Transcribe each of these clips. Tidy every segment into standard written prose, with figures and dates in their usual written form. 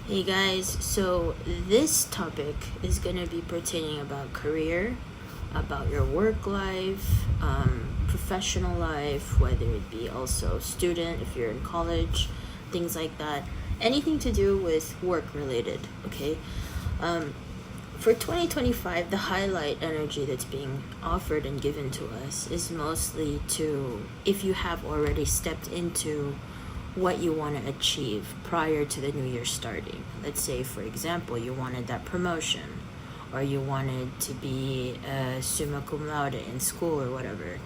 Hey guys, so this topic is going to be pertaining about career, about your work life, professional life, whether it be also student, if you're in college, things like that. Anything to do with work related, okay? Um, for 2025, the highlight energy that's being offered and given to us is mostly to, if you have already stepped into what you want to achieve prior to the new year starting. Let's say, for example, you wanted that promotion, or you wanted to be a summa cum laude in school or whatever,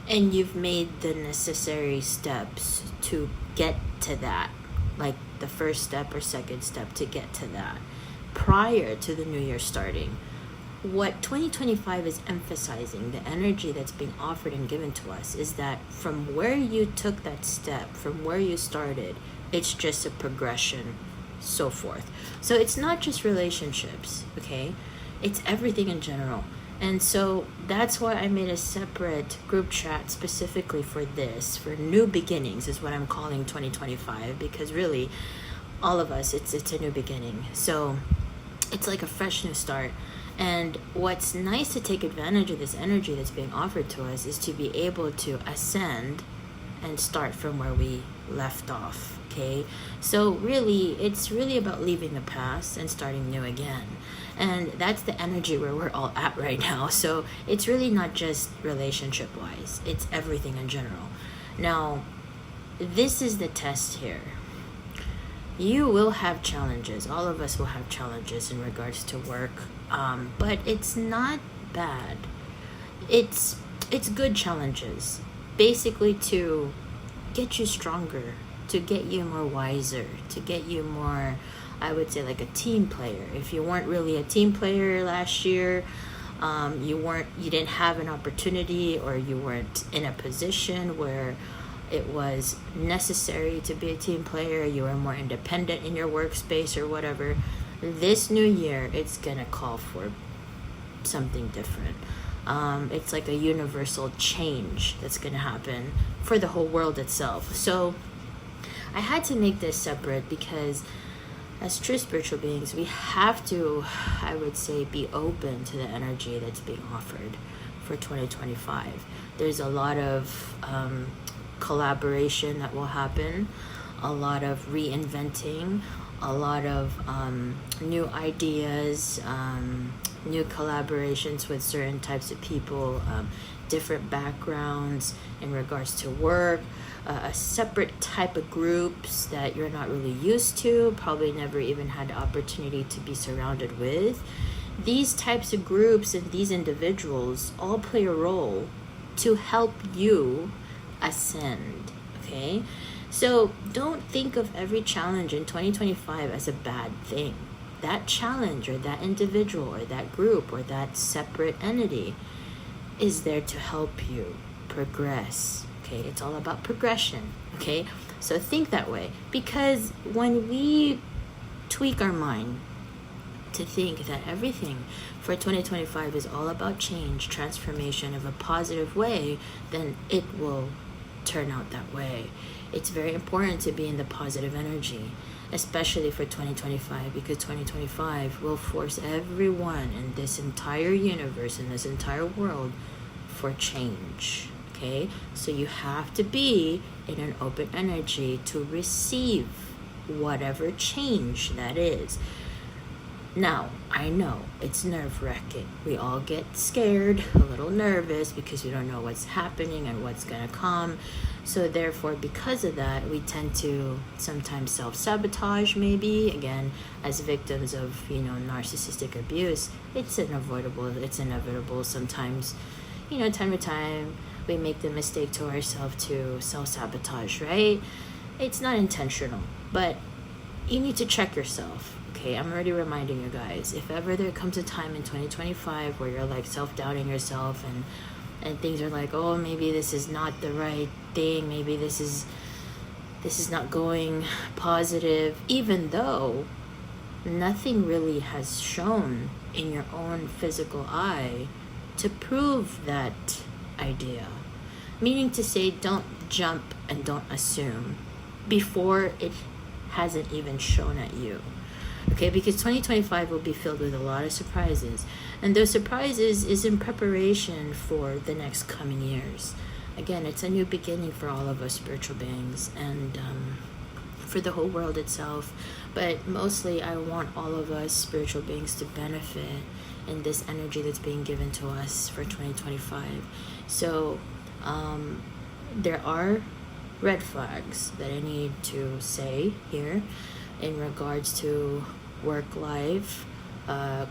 and you've made the necessary steps to get to that, like the first step or second step to get to that prior to the new year starting. What 2025 is emphasizing, the energy that's being offered and given to us, is that from where you took that step, from where you started, it's just a progression, so forth. So it's not just relationships, okay? It's everything in general. And so that's why I made a separate group chat specifically for this, for new beginnings, is what I'm calling 2025, because really, all of us, it's a new beginning. So it's like a fresh new start. And what's nice to take advantage of this energy that's being offered to us is to be able to ascend and start from where we left off. Okay, so really, it's really about leaving the past and starting new again. And that's the energy where we're all at right now. So it's really not just relationship wise, it's everything in general. Now, this is the test here. You will have challenges. All of us will have challenges in regards to work, but it's not bad. It's good challenges, basically to get you stronger, to get you more wiser, to get you more, I would say, like a team player. If you weren't really a team player last year, you didn't have an opportunity, or you weren't in a position where it was necessary to be a team player, you were more independent in your workspace or whatever, this new year, it's gonna call for something different. It's like a universal change that's gonna happen for the whole world itself. So I had to make this separate because as true spiritual beings, we have to, I would say, be open to the energy that's being offered for 2025. There's a lot of collaboration that will happen, a lot of reinventing, a lot of new ideas, new collaborations with certain types of people, different backgrounds in regards to work, a separate type of groups that you're not really used to, probably never even had the opportunity to be surrounded with. These types of groups and these individuals all play a role to help you ascend, okay? So don't think of every challenge in 2025 as a bad thing. That challenge or that individual or that group or that separate entity is there to help you progress, okay? It's all about progression, okay? So think that way, because when we tweak our mind to think that everything for 2025 is all about change, transformation of a positive way, then it will turn out that way. It's very important to be in the positive energy, especially for 2025, because 2025 will force everyone in this entire universe, in this entire world, for change. Okay, so you have to be in an open energy to receive whatever change that is. Now, I know it's nerve-wracking. We all get scared, a little nervous, because we don't know what's happening and what's going to come. So therefore, because of that, we tend to sometimes self-sabotage, maybe, again, as victims of, narcissistic abuse. It's unavoidable, it's inevitable. Sometimes, time to time, we make the mistake to ourselves to self-sabotage, right? It's not intentional, but you need to check yourself. Okay, I'm already reminding you guys, if ever there comes a time in 2025 where you're like self-doubting yourself and things are like, oh, maybe this is not the right thing, maybe this is not going positive, even though nothing really has shown in your own physical eye to prove that idea. Meaning to say, don't jump and don't assume before it hasn't even shown at you. Okay, because 2025 will be filled with a lot of surprises. And those surprises is in preparation for the next coming years. Again, it's a new beginning for all of us spiritual beings and for the whole world itself. But mostly, I want all of us spiritual beings to benefit in this energy that's being given to us for 2025. So, there are red flags that I need to say here in regards to work life,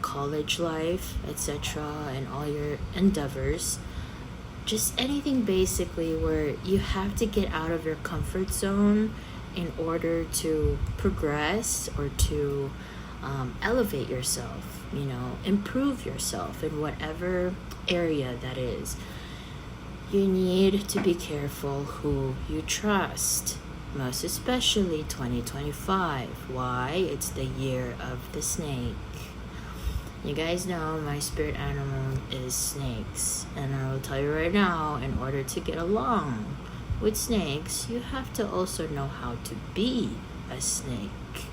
college life, etc., and all your endeavors. Just anything basically where you have to get out of your comfort zone in order to progress or to elevate yourself, improve yourself in whatever area that is. You need to be careful who you trust, most especially 2025. Why? It's the year of the snake. You guys know my spirit animal is snakes, and I will tell you right now, in order to get along with snakes, you have to also know how to be a snake.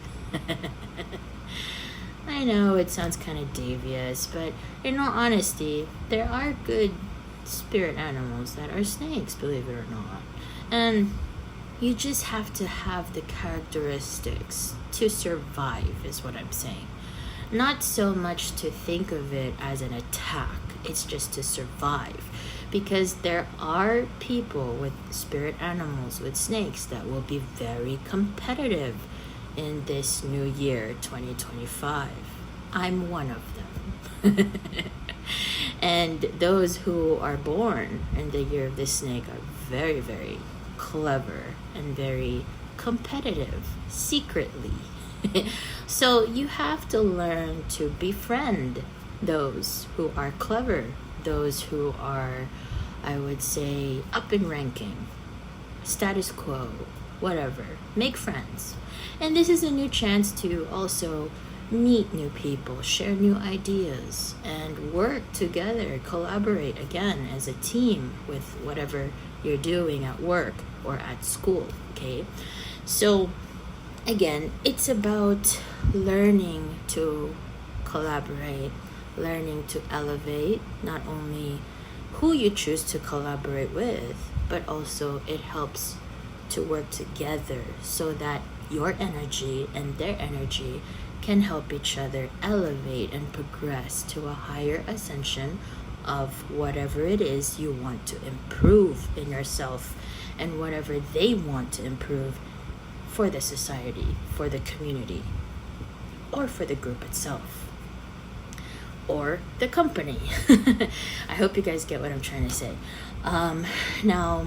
I know it sounds kind of devious, but in all honesty, there are good spirit animals that are snakes, believe it or not. And you just have to have the characteristics to survive, is what I'm saying. Not so much to think of it as an attack, it's just to survive. Because there are people with spirit animals, with snakes, that will be very competitive in this new year, 2025. I'm one of them. And those who are born in the year of the snake are very, very clever and very competitive, secretly. So you have to learn to befriend those who are clever, those who are, I would say, up in ranking, status quo, whatever. Make friends. And this is a new chance to also meet new people, share new ideas, and work together, collaborate again as a team with whatever you're doing at work or at school, okay? So, again, it's about learning to collaborate, learning to elevate not only who you choose to collaborate with, but also it helps to work together so that your energy and their energy can help each other elevate and progress to a higher ascension of whatever it is you want to improve in yourself and whatever they want to improve for the society, for the community, or for the group itself, or the company. I hope you guys get what I'm trying to say. Now,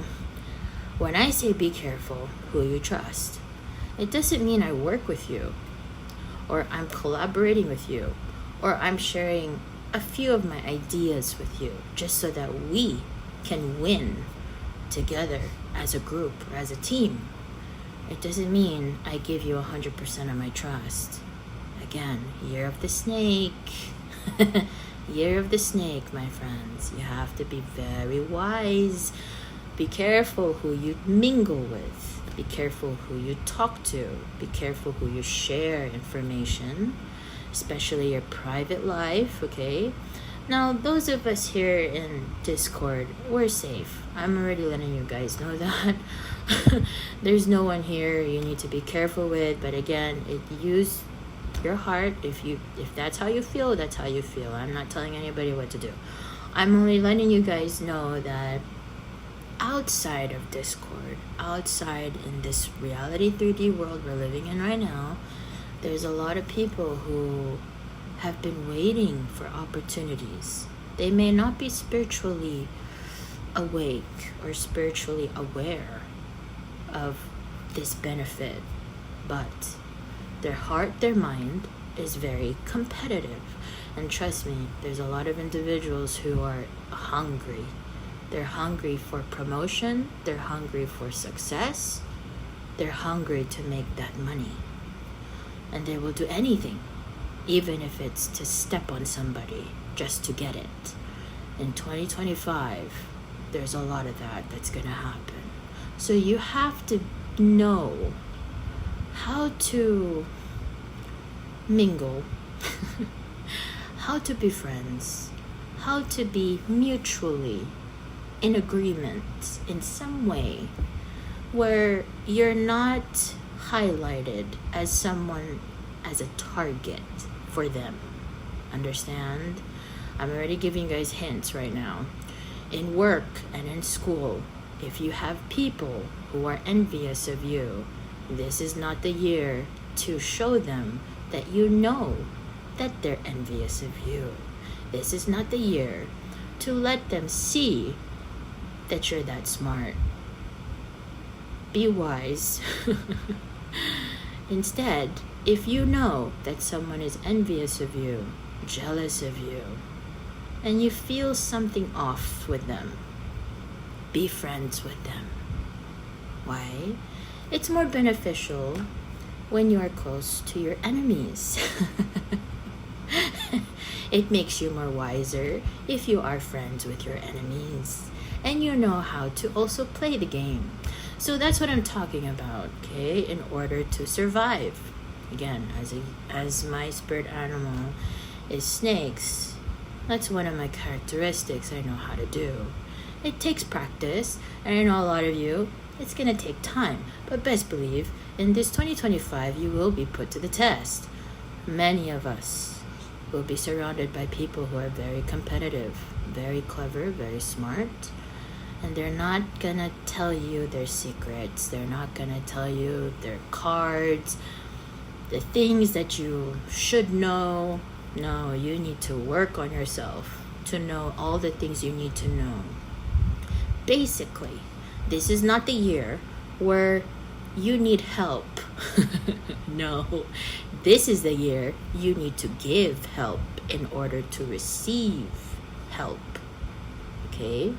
when I say be careful who you trust, it doesn't mean I work with you, or I'm collaborating with you, or I'm sharing a few of my ideas with you, just so that we can win together as a group or as a team. It doesn't mean I give you 100% of my trust. Again, year of the snake. Year of the snake, my friends. You have to be very wise. Be careful who you mingle with. Be careful who you talk to. Be careful who you share information, especially your private life, okay? Now, those of us here in Discord, we're safe. I'm already letting you guys know that. There's no one here you need to be careful with, but again, use your heart. If that's how you feel, that's how you feel. I'm not telling anybody what to do. I'm only letting you guys know that outside of Discord, outside in this reality 3D world we're living in right now, there's a lot of people who have been waiting for opportunities. They may not be spiritually awake or spiritually aware of this benefit, but their heart, their mind is very competitive. And trust me, there's a lot of individuals who are hungry. They're hungry for promotion, they're hungry for success, they're hungry to make that money. And they will do anything, even if it's to step on somebody just to get it. In 2025, there's a lot of that's gonna happen. So you have to know how to mingle, how to be friends, how to be mutually in agreement in some way where you're not highlighted as someone, as a target for them. Understand? I'm already giving you guys hints right now. In work and in school, if you have people who are envious of you, this is not the year to show them that you know that they're envious of you. This is not the year to let them see that you're that smart. Be wise. Instead, if you know that someone is envious of you, jealous of you, and you feel something off with them, be friends with them. Why? It's more beneficial when you are close to your enemies. It makes you more wiser if you are friends with your enemies and you know how to also play the game. So that's what I'm talking about, okay? In order to survive. Again, as my spirit animal is snakes, that's one of my characteristics I know how to do. It takes practice, and I know a lot of you, it's gonna take time, but best believe, in this 2025, you will be put to the test. Many of us will be surrounded by people who are very competitive, very clever, very smart, and they're not gonna tell you their secrets. They're not gonna tell you their cards, the things that you should know. No, you need to work on yourself to know all the things you need to know. Basically, this is not the year where you need help. No, this is the year you need to give help in order to receive help. Okay?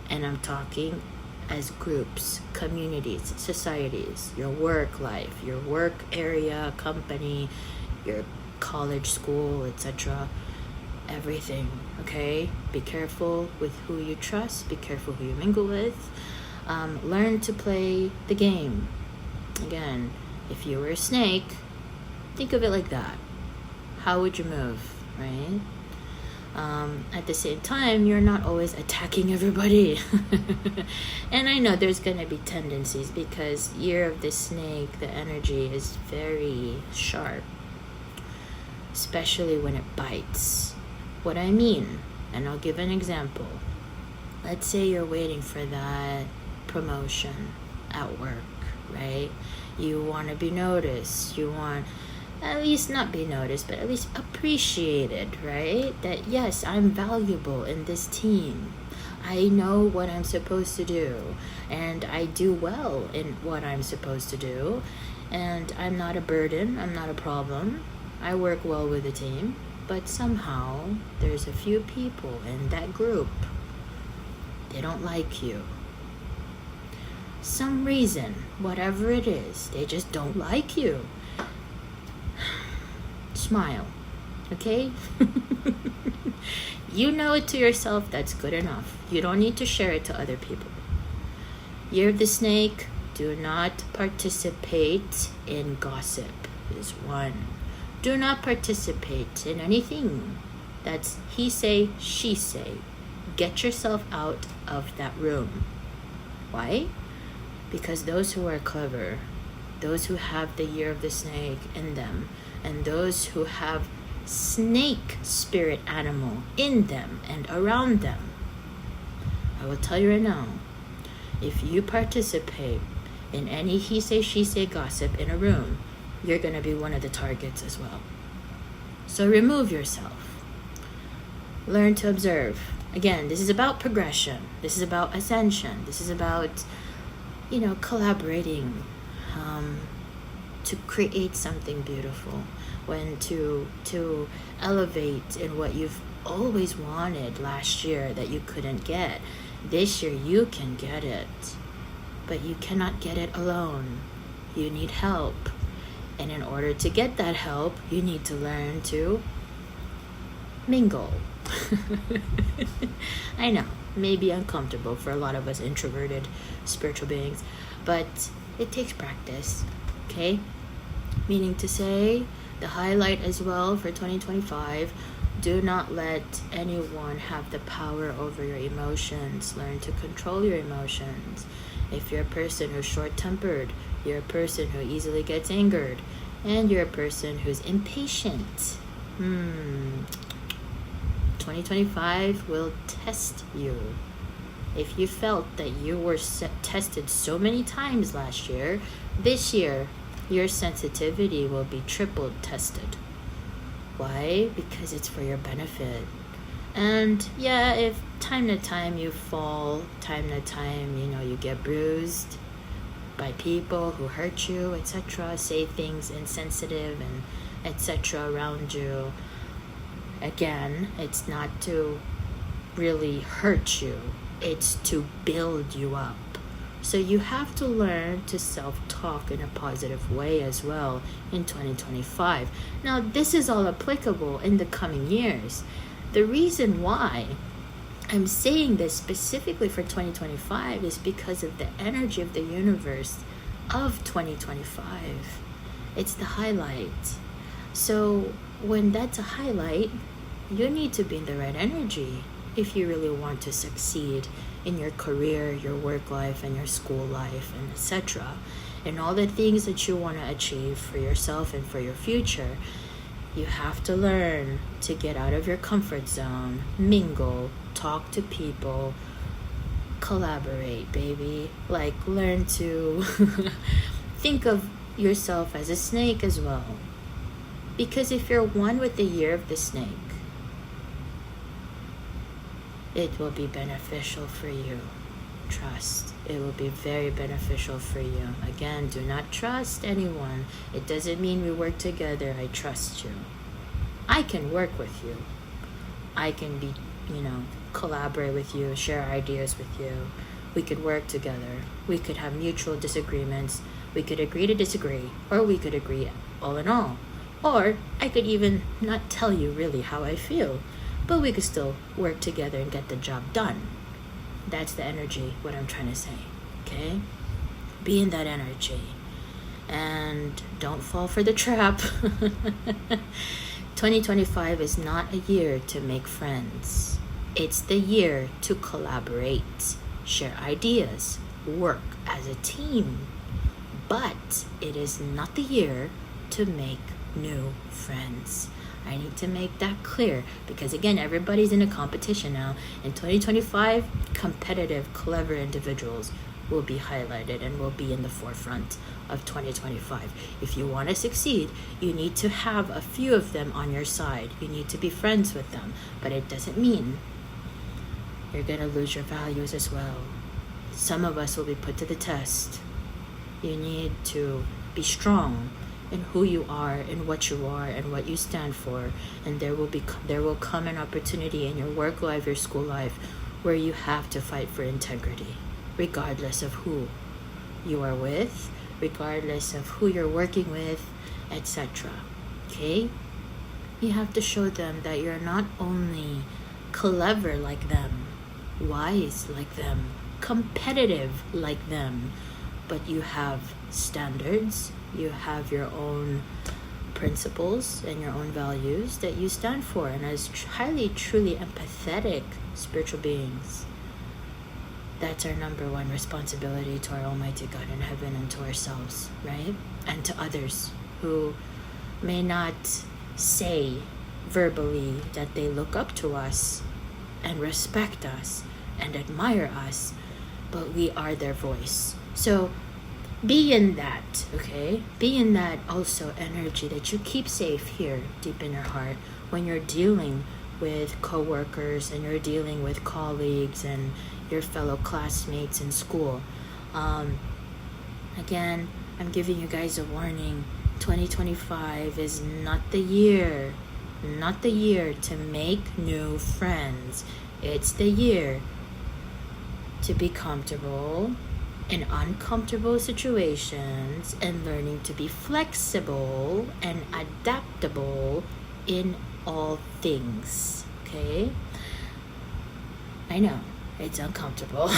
And I'm talking as groups, communities, societies, your work life, your work area, company, your college, school, etc. Everything, okay? Be careful with who you trust. Be careful who you mingle with. Learn to play the game. Again, if you were a snake, think of it like that. How would you move, right? At the same time, you're not always attacking everybody. And I know there's going to be tendencies because Year of the Snake, the energy is very sharp, especially when it bites. What I mean, and I'll give an example. Let's say you're waiting for that promotion at work, right? You want to be noticed. You want at least not be noticed, but at least appreciated, right? That yes, I'm valuable in this team. I know what I'm supposed to do, and I do well in what I'm supposed to do, and I'm not a burden, I'm not a problem. I work well with the team, but somehow there's a few people in that group, they don't like you. Some reason, whatever it is, they just don't like you. Smile, okay? You know it to yourself, that's good enough. You don't need to share it to other people. Year of the Snake, do not participate in gossip is one. Do not participate in anything that's he say, she say. Get yourself out of that room. Why? Because those who are clever, those who have the Year of the Snake in them, and those who have snake spirit animal in them and around them, I will tell you right now, if you participate in any he say, she say gossip in a room, you're going to be one of the targets as well. So remove yourself. Learn to observe. Again, this is about progression. This is about ascension. This is about, collaborating to create something beautiful. When to elevate in what you've always wanted last year that you couldn't get. This year you can get it. But you cannot get it alone. You need help. And in order to get that help, you need to learn to mingle. I know, maybe uncomfortable for a lot of us introverted spiritual beings, but it takes practice, okay? Meaning to say, The highlight as well for 2025, do not let anyone have the power over your emotions. Learn to control your emotions. If you're a person who's short-tempered, you're a person who easily gets angered, and you're a person who's impatient. 2025 will test you. If you felt that you were tested so many times last year, this year, your sensitivity will be triple tested. Why? Because it's for your benefit. And yeah, if time to time you fall, time to time, you get bruised by people who hurt you, etc., say things insensitive and etc. around you. Again, it's not to really hurt you. It's to build you up. So you have to learn to self-talk in a positive way as well in 2025. Now, this is all applicable in the coming years. The reason why I'm saying this specifically for 2025 is because of the energy of the universe of 2025. It's the highlight. So when that's a highlight, you need to be in the right energy if you really want to succeed in your career, your work life, and your school life, and etc. And all the things that you want to achieve for yourself and for your future. You have to learn to get out of your comfort zone, mingle, talk to people, collaborate, baby. Like, learn to think of yourself as a snake as well. Because if you're one with the year of the snake, it will be beneficial for you. Trust. It will be very beneficial for you. Again, do not trust anyone. It doesn't mean we work together. I trust you. I can work with you. I can be, collaborate with you, share ideas with you. We could work together. We could have mutual disagreements. We could agree to disagree, or we could agree all in all. Or I could even not tell you really how I feel, but we could still work together and get the job done. That's the energy, what I'm trying to say, okay? Be in that energy. And don't fall for the trap. 2025 is not a year to make friends. It's the year to collaborate, share ideas, work as a team. But it is not the year to make new friends. I need to make that clear because, again, everybody's in a competition now. In 2025, competitive, clever individuals will be highlighted and will be in the forefront of 2025. If you want to succeed, you need to have a few of them on your side. You need to be friends with them, but it doesn't mean you're going to lose your values as well. Some of us will be put to the test. You need to be strong in who you are and what you are and what you stand for, and there will come an opportunity in your work life, your school life, where you have to fight for integrity, regardless of who you are with, regardless of who you're working with, etc. Okay? You have to show them that you're not only clever like them, wise like them, competitive like them, but you have standards, you have your own principles and your own values that you stand for. And as highly, truly empathetic spiritual beings, that's our number one responsibility to our Almighty God in heaven and to ourselves, right? And to others who may not say verbally that they look up to us and respect us and admire us, but we are their voice. So be in that, okay? Be in that also energy that you keep safe here deep in your heart when you're dealing with coworkers and you're dealing with colleagues and your fellow classmates in school. Again, I'm giving you guys a warning. 2025 is not the year to make new friends. It's the year to be comfortable in uncomfortable situations and learning to be flexible and adaptable in all things, okay? I know, it's uncomfortable.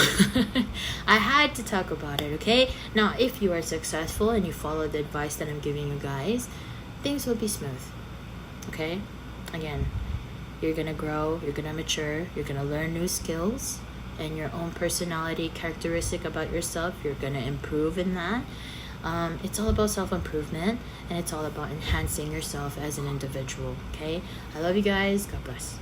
I had to talk about it, okay? Now, if you are successful and you follow the advice that I'm giving you guys, things will be smooth. Okay? Again, you're gonna grow, you're gonna mature, you're gonna learn new skills and your own personality characteristic about yourself. You're gonna improve in that. It's all about self-improvement, and it's all about enhancing yourself as an individual. Okay? I love you guys. God bless.